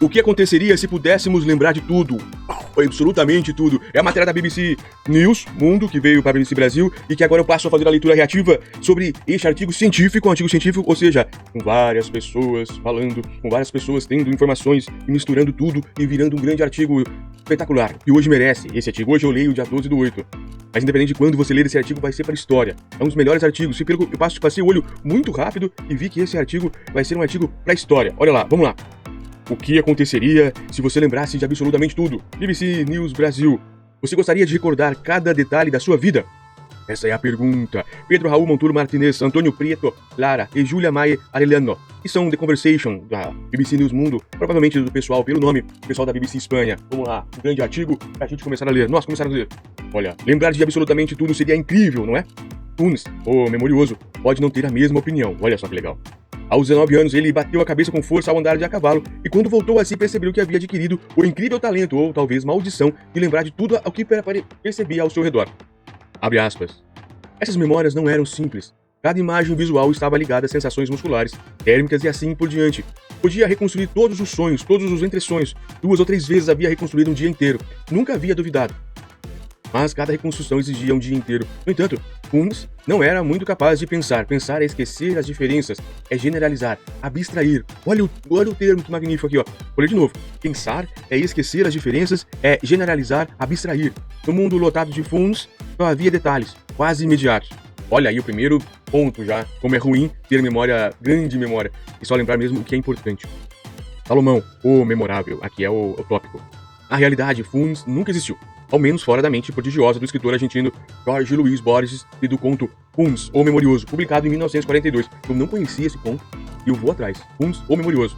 O que aconteceria se pudéssemos lembrar de tudo? Absolutamente tudo. É a matéria da BBC News Mundo, que veio para a BBC Brasil, e que agora eu passo a fazer a leitura reativa sobre este artigo científico, ou seja, com várias pessoas falando, com várias pessoas tendo informações e misturando tudo e virando um grande artigo espetacular. E hoje merece. Esse artigo hoje eu leio dia 12/8. Mas independente de quando você ler esse artigo, vai ser para a história. É um dos melhores artigos. Eu passei o olho muito rápido e vi que esse artigo vai ser um artigo para a história. Olha lá, vamos lá. O que aconteceria se você lembrasse de absolutamente tudo? BBC News Brasil. Você gostaria de recordar cada detalhe da sua vida? Essa é a pergunta. Pedro Raul Monturo Martinez, Antônio Prieto, Lara e Júlia Maia Arellano, que são The Conversation da BBC News Mundo, provavelmente do pessoal, pelo nome, pessoal da BBC Espanha. Vamos lá, um grande artigo pra gente começar a ler. Nós começar a ler. Olha, lembrar de absolutamente tudo seria incrível, não é? Tunes, o memorioso, pode não ter a mesma opinião. Olha só que legal. Aos 19 anos, ele bateu a cabeça com força ao andar de a cavalo e quando voltou a si percebeu que havia adquirido o incrível talento, ou talvez maldição, de lembrar de tudo o que percebia ao seu redor. Abre aspas. Essas memórias não eram simples. Cada imagem visual estava ligada a sensações musculares, térmicas e assim por diante. Podia reconstruir todos os sonhos, todos os entressonhos. 2 ou 3 vezes havia reconstruído um dia inteiro. Nunca havia duvidado. Mas cada reconstrução exigia um dia inteiro. No entanto, Holmes não era muito capaz de pensar. Pensar é esquecer as diferenças, é generalizar, abstrair. Olha o termo que magnífico aqui, ó. Vou ler de novo. Pensar é esquecer as diferenças, é generalizar, abstrair. No mundo lotado de Holmes, só havia detalhes, quase imediatos. Olha aí o primeiro ponto já, como é ruim ter memória, grande memória, e só lembrar mesmo o que é importante. Salomão, o memorável, aqui é o tópico. Na realidade, Holmes nunca existiu. Ao menos fora da mente prodigiosa do escritor argentino Jorge Luiz Borges e do conto Holmes, o Memorioso, publicado em 1942. Eu não conhecia esse conto e eu vou atrás. Holmes, o Memorioso.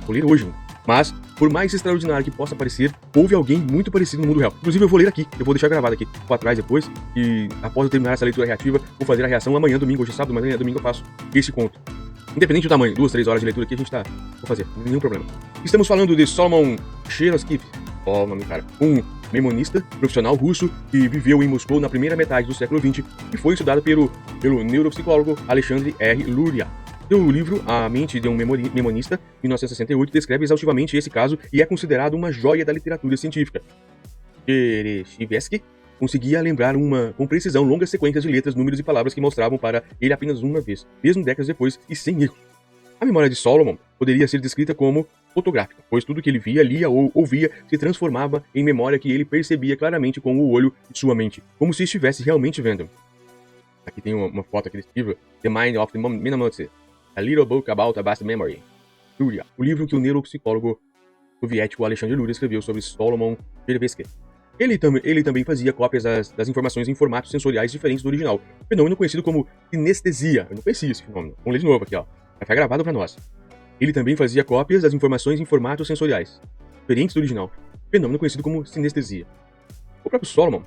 Vou ler hoje. Mas, por mais extraordinário que possa parecer, houve alguém muito parecido no mundo real. Inclusive, eu vou ler aqui. Eu vou deixar gravado aqui. Vou atrás depois e, após eu terminar essa leitura reativa, vou fazer a reação amanhã, domingo. Hoje é sábado, mas amanhã, domingo, eu faço esse conto. Independente do tamanho, 2, 3 horas de leitura aqui, a gente tá... Vou fazer, nenhum problema. Estamos falando de Solomon Chernoskif. Ó, o nome do cara. Um mnemonista profissional russo que viveu em Moscou na primeira metade do século XX e foi estudado pelo neuropsicólogo Alexandre R. Luria. Seu livro, A Mente de um Mnemonista, 1968, descreve exaustivamente esse caso e é considerado uma joia da literatura científica. Chereshevsky conseguia lembrar com precisão longas sequências de letras, números e palavras que mostravam para ele apenas uma vez, mesmo décadas depois e sem erro. A memória de Solomon poderia ser descrita como fotográfica, pois tudo que ele via, lia ou ouvia se transformava em memória que ele percebia claramente com o olho de sua mente, como se estivesse realmente vendo. Aqui tem uma foto aqui desse livro, The Mind of the Mnemonist, A Little Book About a Vast Memory. Luria, o livro que o neuropsicólogo soviético Alexandre Luria escreveu sobre Solomon Chernobyl. Ele também fazia cópias das informações em formatos sensoriais diferentes do original, fenômeno conhecido como sinestesia. Eu não conhecia esse fenômeno. Vamos ler de novo aqui, ó. Vai ficar gravado para nós. Ele também fazia cópias das informações em formatos sensoriais, diferentes do original, fenômeno conhecido como sinestesia. O próprio Solomon,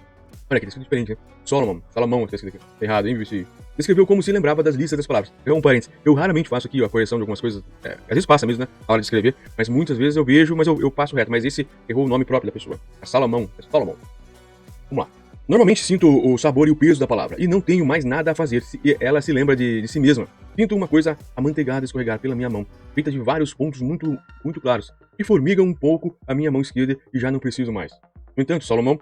olha aqui, tá escrito diferente, né? Salomão, tá escrito aqui, tá errado, hein, BBC? Descreveu como se lembrava das listas das palavras. Um parênteses, eu raramente faço aqui a correção de algumas coisas, às vezes passa mesmo, né, na hora de escrever, mas muitas vezes eu vejo, mas eu passo reto, mas esse errou o nome próprio da pessoa. É Salomão. Vamos lá. Normalmente sinto o sabor e o peso da palavra, e não tenho mais nada a fazer, e ela se lembra de si mesma. Sinto uma coisa amanteigada escorregar pela minha mão, feita de vários pontos muito, muito claros, e formiga um pouco a minha mão esquerda e já não preciso mais. No entanto, Salomão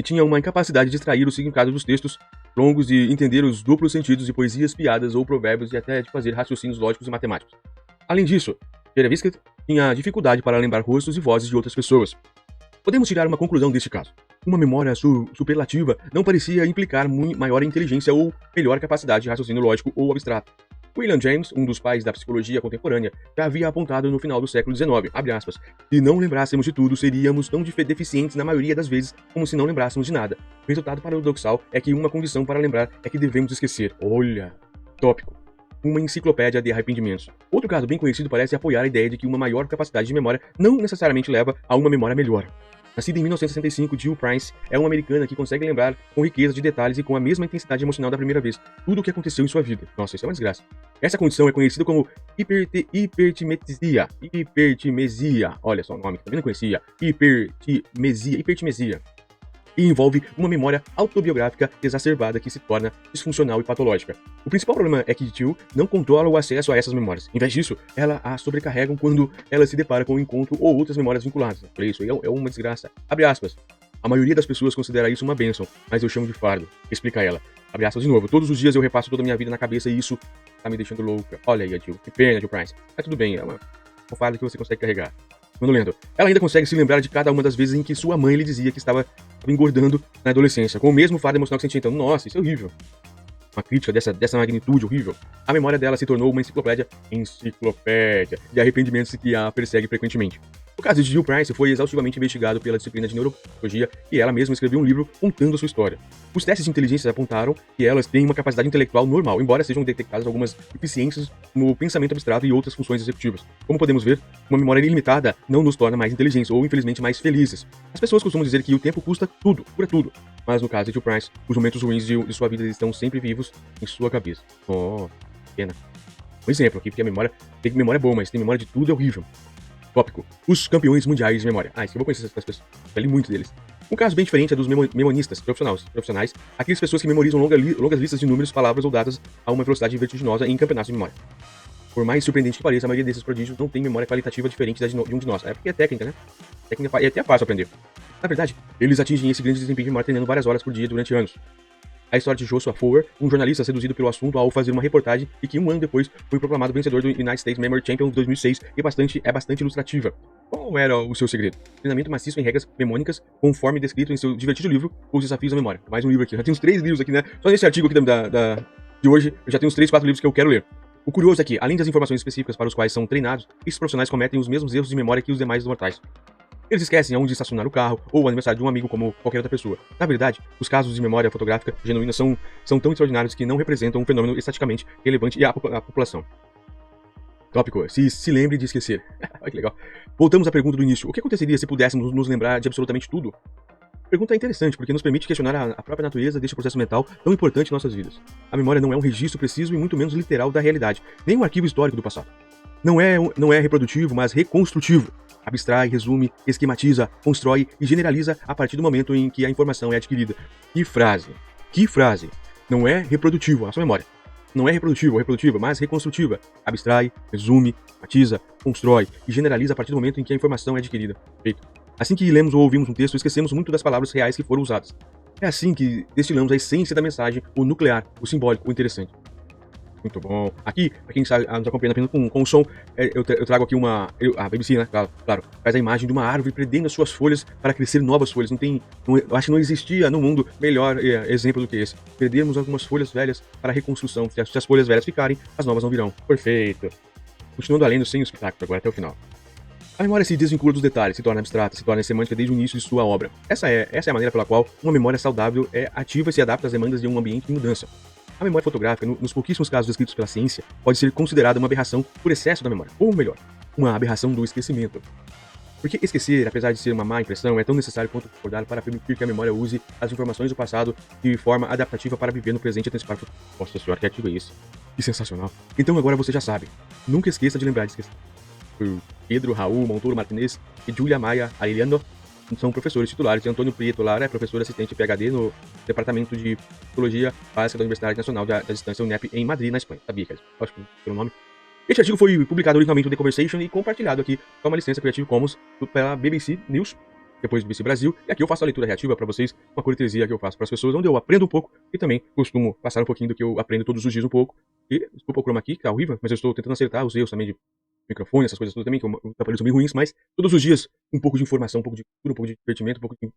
tinha uma incapacidade de extrair o significado dos textos longos, de entender os duplos sentidos de poesias, piadas ou provérbios e até de fazer raciocínios lógicos e matemáticos. Além disso, Chernobyl tinha dificuldade para lembrar rostos e vozes de outras pessoas. Podemos tirar uma conclusão deste caso. Uma memória superlativa não parecia implicar maior inteligência ou melhor capacidade de raciocínio lógico ou abstrato. William James, um dos pais da psicologia contemporânea, já havia apontado no final do século XIX, abre aspas, se não lembrássemos de tudo, seríamos tão deficientes na maioria das vezes como se não lembrássemos de nada. O resultado paradoxal é que uma condição para lembrar é que devemos esquecer. Olha, tópico. Uma enciclopédia de arrependimentos. Outro caso bem conhecido parece apoiar a ideia de que uma maior capacidade de memória não necessariamente leva a uma memória melhor. Nascida em 1965, Jill Price é uma americana que consegue lembrar com riqueza de detalhes e com a mesma intensidade emocional da primeira vez tudo o que aconteceu em sua vida. Nossa, isso é uma desgraça. Essa condição é conhecida como hipertimesia. Olha só o nome, também não conhecia. Hipertimesia. e envolve uma memória autobiográfica exacerbada que se torna disfuncional e patológica. O principal problema é que Jill não controla o acesso a essas memórias. Em vez disso, ela a sobrecarregam quando ela se depara com um encontro ou outras memórias vinculadas. Por isso, é uma desgraça. Abre aspas. A maioria das pessoas considera isso uma bênção, mas eu chamo de fardo. Explica ela. Abre aspas de novo. Todos os dias eu repasso toda a minha vida na cabeça e isso tá me deixando louca. Olha aí, Jill. Que pena, Jill Price. Mas tudo bem, é um fardo que você consegue carregar. Quando lendo, ela ainda consegue se lembrar de cada uma das vezes em que sua mãe lhe dizia que estava engordando na adolescência, com o mesmo fardo emocional que sentia. Então, nossa, isso é horrível. Uma crítica dessa magnitude horrível. A memória dela se tornou uma enciclopédia de arrependimentos que a persegue frequentemente. O caso de Jill Price foi exaustivamente investigado pela disciplina de neurologia e ela mesma escreveu um livro contando a sua história. Os testes de inteligência apontaram que elas têm uma capacidade intelectual normal, embora sejam detectadas algumas deficiências no pensamento abstrato e outras funções executivas. Como podemos ver, uma memória ilimitada não nos torna mais inteligentes ou, infelizmente, mais felizes. As pessoas costumam dizer que o tempo cura tudo. Mas no caso de Jill Price, os momentos ruins de sua vida estão sempre vivos em sua cabeça. Oh, pena. Um exemplo aqui, porque a memória tem memória boa, mas tem memória de tudo é horrível. Tópico. Os campeões mundiais de memória. Isso que eu vou conhecer essas pessoas. Eu li muito deles. Um caso bem diferente é dos memonistas profissionais, aquelas pessoas que memorizam longas listas de números, palavras ou datas a uma velocidade vertiginosa em campeonatos de memória. Por mais surpreendente que pareça, a maioria desses prodígios não tem memória qualitativa diferente de um de nós. É porque é técnica, né? Técnica é até fácil aprender. Na verdade, eles atingem esse grande desempenho de memória treinando várias horas por dia durante anos. A história de Joshua Foer, um jornalista seduzido pelo assunto ao fazer uma reportagem e que um ano depois foi proclamado vencedor do United States Memory Champion de 2006 e é bastante ilustrativa. Qual era o seu segredo? Treinamento maciço em regras mnemônicas, conforme descrito em seu divertido livro Os Desafios da Memória. Mais um livro aqui. Já tem uns 3 livros aqui, né? Só nesse artigo aqui de hoje, eu já tenho uns 3, 4 livros que eu quero ler. O curioso é que, além das informações específicas para os quais são treinados, esses profissionais cometem os mesmos erros de memória que os demais mortais. Eles esquecem onde estacionar o carro ou o aniversário de um amigo como qualquer outra pessoa. Na verdade, os casos de memória fotográfica genuína são tão extraordinários que não representam um fenômeno estatisticamente relevante à população. Tópico. Se lembre de esquecer. Olha que legal. Voltamos à pergunta do início. O que aconteceria se pudéssemos nos lembrar de absolutamente tudo? A pergunta é interessante porque nos permite questionar a própria natureza deste processo mental tão importante em nossas vidas. A memória não é um registro preciso e muito menos literal da realidade, nem um arquivo histórico do passado. Não é reprodutivo, mas reconstrutivo. Abstrai, resume, esquematiza, constrói e generaliza a partir do momento em que a informação é adquirida. Que frase! Não é reprodutivo, a sua memória. Não é reprodutivo ou reprodutiva, mas reconstrutiva. Abstrai, resume, esquematiza, constrói e generaliza a partir do momento em que a informação é adquirida. Feito. Assim que lemos ou ouvimos um texto, esquecemos muito das palavras reais que foram usadas. É assim que destilamos a essência da mensagem, o nuclear, o simbólico, o interessante. Muito bom. Aqui, pra quem está nos acompanhando apenas com o som, eu trago aqui a BBC, né? Claro, faz a imagem de uma árvore prendendo as suas folhas para crescer novas folhas. Eu acho que não existia no mundo melhor exemplo do que esse. Perdermos algumas folhas velhas para a reconstrução. Se as folhas velhas ficarem, as novas não virão. Perfeito. Continuando além sem o espetáculo agora até o final. A memória se desvincula dos detalhes, se torna abstrata, se torna semântica desde o início de sua obra. Essa é a maneira pela qual uma memória saudável é ativa e se adapta às demandas de um ambiente em mudança. A memória fotográfica, nos pouquíssimos casos descritos pela ciência, pode ser considerada uma aberração por excesso da memória, ou melhor, uma aberração do esquecimento. Porque esquecer, apesar de ser uma má impressão, é tão necessário quanto recordar para permitir que a memória use as informações do passado de forma adaptativa para viver no presente e antecipar o futuro. Nossa senhora, que artigo é esse? Que sensacional. Então agora você já sabe. Nunca esqueça de lembrar de esquecer. Pedro, Raul, Montoro Martinez e Julia Maia Arellano são professores titulares, e Antônio Prieto Lara é professor assistente PhD no Departamento de Psicologia Básica da Universidade Nacional da Distância UNEP em Madrid, na Espanha. Sabia, cara? Acho que pelo nome. Este artigo foi publicado originalmente no The Conversation e compartilhado aqui com uma licença Creative Commons pela BBC News, depois BBC Brasil, e aqui eu faço a leitura reativa para vocês, uma cortesia que eu faço para as pessoas, onde eu aprendo um pouco e também costumo passar um pouquinho do que eu aprendo todos os dias um pouco. E desculpa o chroma aqui, que tá horrível, mas eu estou tentando acertar os erros também de microfone, essas coisas todas também, que aparelhos são bem ruins, mas todos os dias um pouco de informação, um pouco de cultura, um pouco de divertimento, um pouco de